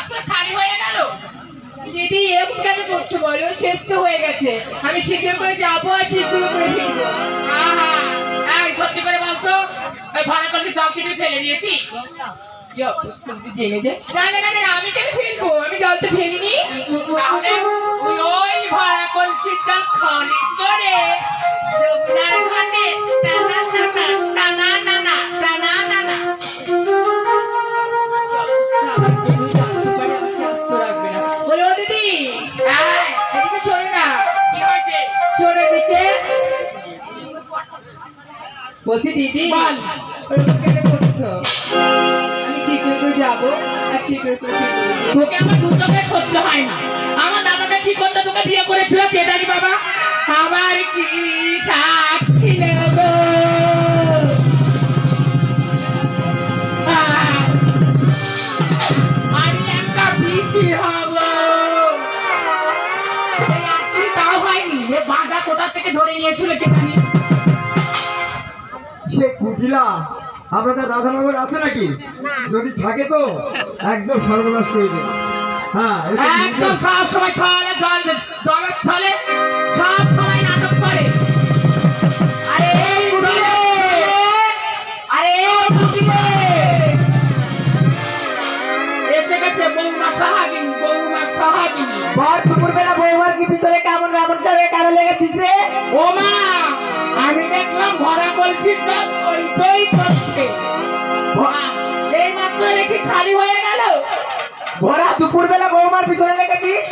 করে খালি হয়ে গেল। দিদি এরকম কেন করছো বলো? শেষ তো হয়ে গেছে, আমি শীঘ্র করে যাবো আর শীঘ্র করে ফিরবো। হ্যাঁ, সত্যি করে বলতো, ওই ভরা কলসি জল থেকে ফেলে দিয়েছিস? জেনে যে না না না না, আমি কেন ফেলবো? আমি জল তো ফেলিনি। তাহলে তুই ওই ভরা কলসির জল খালি করে যমুনার ঘাটে টানা টানা টানা টানা টানা টানা। বলো দিদি, হ্যাঁ, এদিকে শোনো না। কি হয়েছে? শোনো দিকে বলছি দিদি, বল। ওরকম কেন করছো? আমি শীঘ্র করে যাবো আর শীঘ্র করে ফিরবো। তোকে আমার দুটোকে সহ্য হয় না। আমার দাদাকে কি করতে তোকে বিয়ে করেছিল কেদারি বাবা? আমার কি সাপ ছিল গো, আমি একটা পিসি হব। এই আজকে তাও হয়নি, এ বাঁধা কোথা থেকে ধরে নিয়েছিল কে জানি। সে কুটিলা আপনাদের রাধানগর আছে নাকি? যদি থাকে তো একদম সর্বনাশ করে দেবে। হ্যাঁ, একদম সব সময় ছলে জলের ছলে সব সময় নাটক করে। আরে এই উড়ালে, আরে এই উড়িয়ে এসে গেছে বৌমা সোহাগিনী, বৌমা সোহাগিনী। বল, দুপুরবেলা বৌমার কি পিছনে কেমন কেমন করে কারো লেগেছিস রে? ও মা, আমি দেখলাম ভরা কলসির জল ওই দই করছে। এই মাত্র দেখি খালি হয়ে গেল। ভরা দুপুরবেলা বৌমার পিছনে লেগেছিস?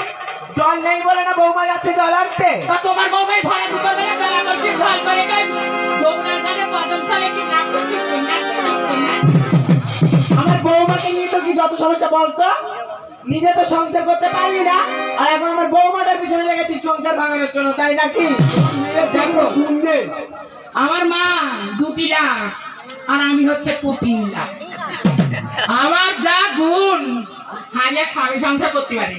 জল নেই বলে না বৌমা যাচ্ছে জল আনতে? তা তোমার বৌমাই ভরা দুপুর বেলা জলা করছে জল করে গেল। যমুনার ঘাটে কদম তলে কি নাম করছে কন্যা কন্যা। আমার বৌমাকে নিয়ে তো কি যত সমস্যা বলতো? নিজে তো সংসার করতে পারলি না, আর এখন আমার বৌমাটার পিছনে লেগেছিস সংসার ভাঙানোর জন্য, তাই নাকি? দেখো গুন্ডে আমার মা 2 লাখ আর আমি হচ্ছে 3 লাখ। আমার যা গুণ, আমি আর স্বামী সংসার করতে পারি।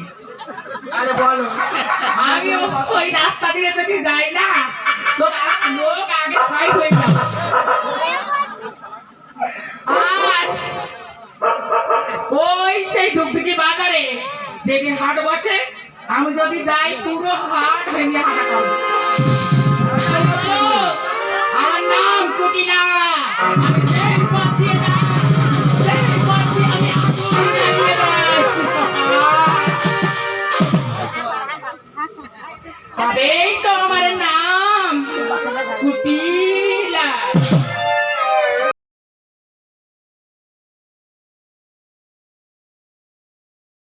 আরে বলো, আমি ওই রাস্তা দিয়ে যদি যাই না, লোক আগে ফাইট হয়ে যাবে। আর ওই সেই ডুগডুগি বাজারে যেদিন হাট বসে, আমি যদি যাই পুরো হাট ভেঙে হাঁটা করবো। আমার নাম কুটিলা।